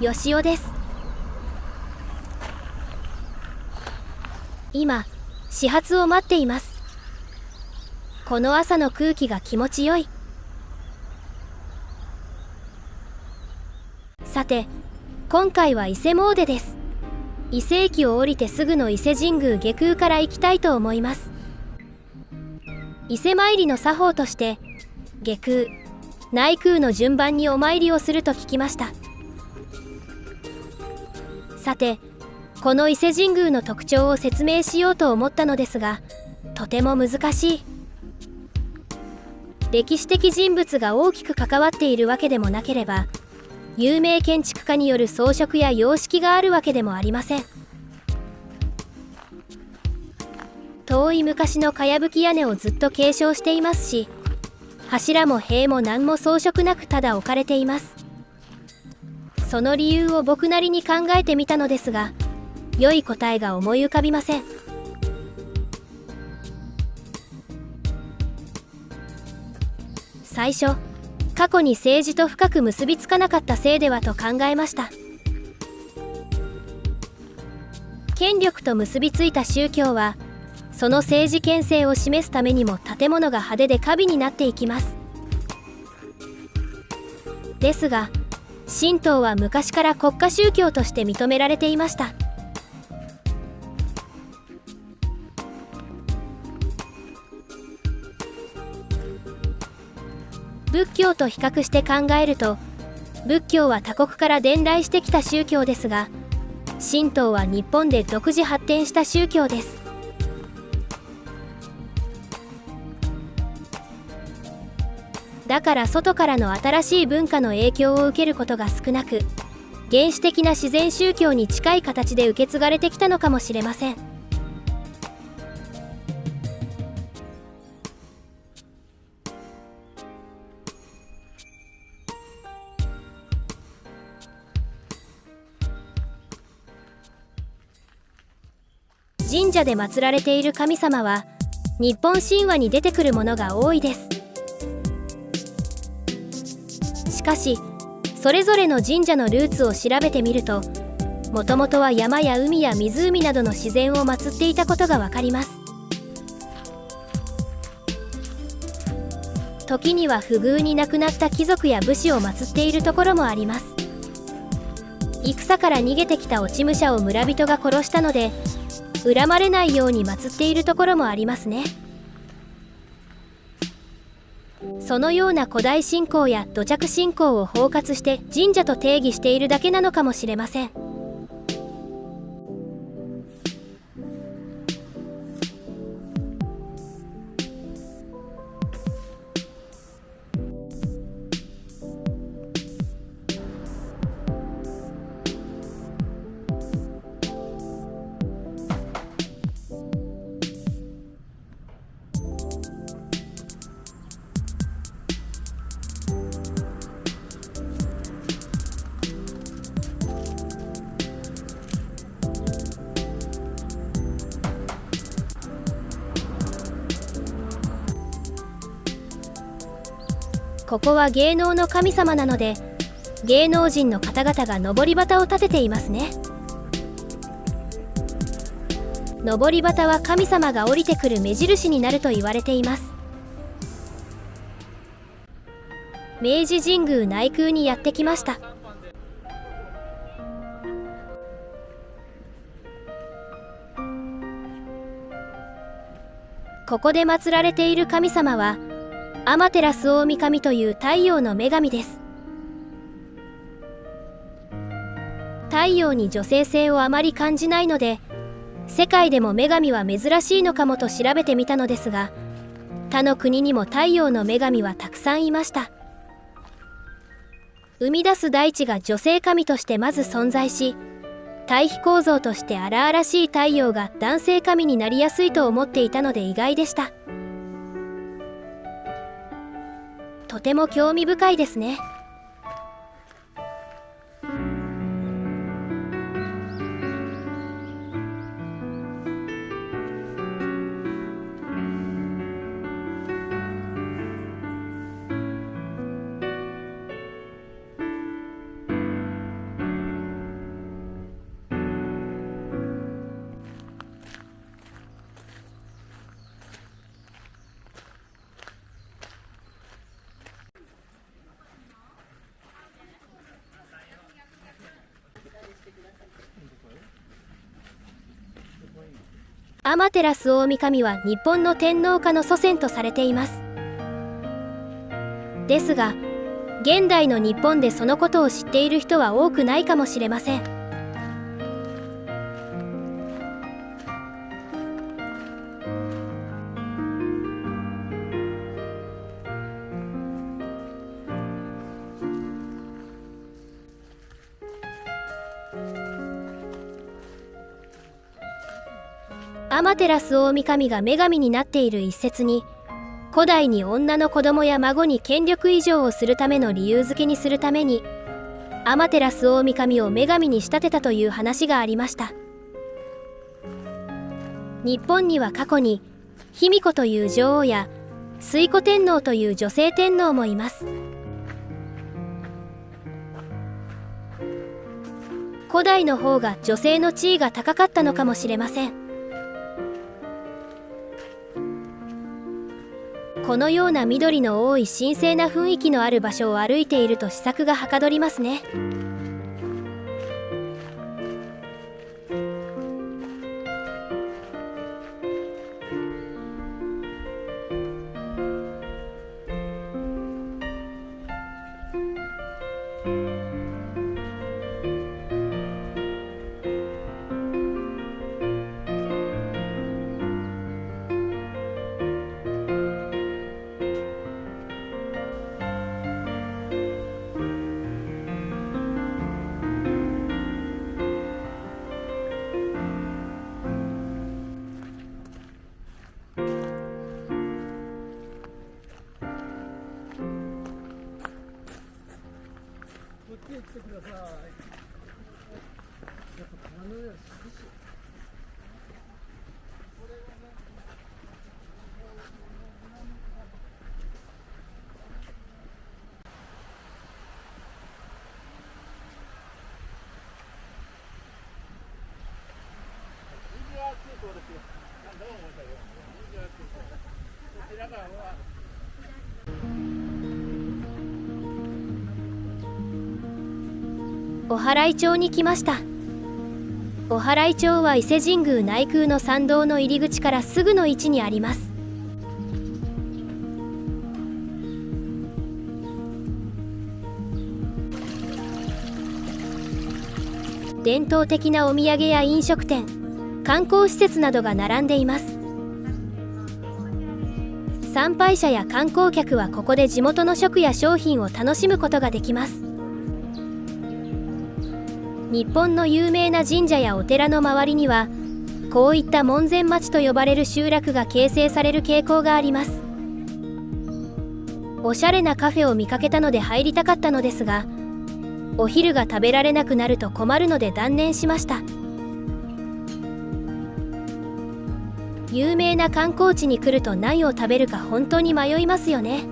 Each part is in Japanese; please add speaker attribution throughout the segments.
Speaker 1: よしおです。今、始発を待っています。この朝の空気が気持ちよい。さて、今回は伊勢詣です。伊勢駅を降りてすぐの伊勢神宮外宮から行きたいと思います。伊勢参りの作法として外宮、内宮の順番にお参りをすると聞きました。さて、この伊勢神宮の特徴を説明しようと思ったのですが、とても難しい。歴史的人物が大きく関わっているわけでもなければ、有名建築家による装飾や様式があるわけでもありません。遠い昔のかやぶき屋根をずっと継承していますし、柱も塀も何も装飾なくただ置かれています。その理由を僕なりに考えてみたのですが、良い答えが思い浮かびません。最初、過去に政治と深く結びつかなかったせいではと考えました。権力と結びついた宗教は、その政治権勢を示すためにも建物が派手で華美になっていきます。ですが、神道は昔から国家宗教として認められていました。仏教と比較して考えると、仏教は他国から伝来してきた宗教ですが、神道は日本で独自発展した宗教です。だから外からの新しい文化の影響を受けることが少なく、原始的な自然宗教に近い形で受け継がれてきたのかもしれません。神社で祀られている神様は日本神話に出てくるものが多いです。しかし、それぞれの神社のルーツを調べてみると、もともとは山や海や湖などの自然を祀っていたことがわかります。時には不遇に亡くなった貴族や武士を祀っているところもあります。戦から逃げてきた落ち武者を村人が殺したので、恨まれないように祀っているところもありますね。そのような古代信仰や土着信仰を包括して神社と定義しているだけなのかもしれません。ここは芸能の神様なので、芸能人の方々が登り旗を立てていますね。登り旗は神様が降りてくる目印になると言われています。明治神宮内宮にやってきました。ここで祀られている神様は天照大神という太陽の女神です。太陽に女性性をあまり感じないので、世界でも女神は珍しいのかもと調べてみたのですが、他の国にも太陽の女神はたくさんいました。生み出す大地が女性神としてまず存在し、対比構造として荒々しい太陽が男性神になりやすいと思っていたので意外でした。とても興味深いですね。天照大神は日本の天皇家の祖先とされています。ですが、現代の日本でそのことを知っている人は多くないかもしれません。天照大神が女神になっている一説に、古代に女の子供や孫に権力移譲をするための理由付けにするために、天照大神を女神に仕立てたという話がありました。日本には過去に卑弥呼という女王や推古天皇という女性天皇もいます。古代の方が女性の地位が高かったのかもしれません。このような緑の多い神聖な雰囲気のある場所を歩いていると思索がはかどりますね。お祓町に来ました。お祓町は伊勢神宮内宮の参道の入り口からすぐの位置にあります。伝統的なお土産や飲食店、観光施設などが並んでいます。参拝者や観光客はここで地元の食や商品を楽しむことができます。日本の有名な神社やお寺の周りには、こういった門前町と呼ばれる集落が形成される傾向があります。おしゃれなカフェを見かけたので入りたかったのですが、お昼が食べられなくなると困るので断念しました。有名な観光地に来ると何を食べるか本当に迷いますよね。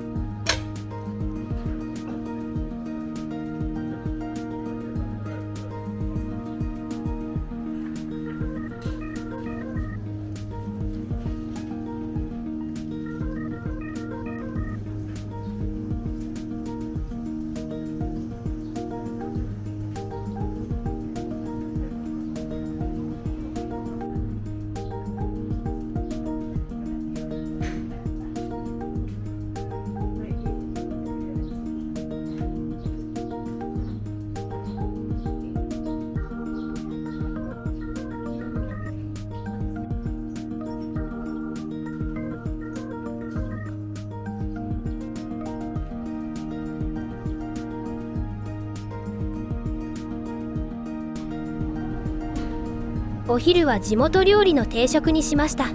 Speaker 1: お昼は地元料理の定食にしました。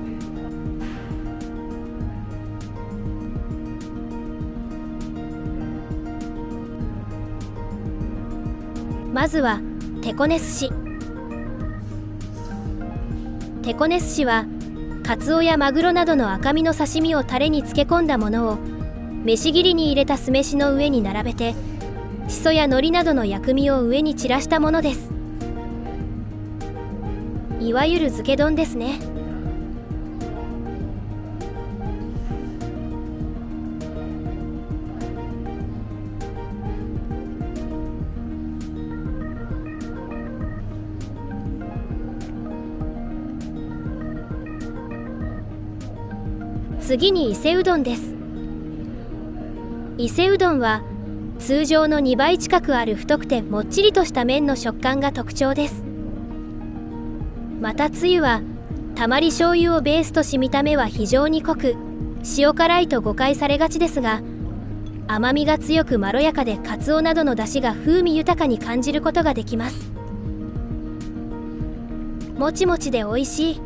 Speaker 1: まずは手こね寿司。手こね寿司はカツオやマグロなどの赤身の刺身をタレに漬け込んだものを飯切りに入れた酢飯の上に並べて、しそや海苔などの薬味を上に散らしたものです。いわゆる漬け丼ですね。次に伊勢うどんです。伊勢うどんは通常の2倍近くある太くてもっちりとした麺の食感が特徴です。またつゆはたまり醤油をベースとし、見た目は非常に濃く塩辛いと誤解されがちですが、甘みが強くまろやかで、カツオなどの出汁が風味豊かに感じることができます。もちもちで美味しい。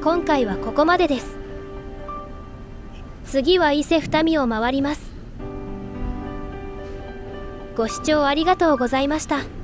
Speaker 1: 今回はここまでです。次は伊勢二見を回ります。ご視聴ありがとうございました。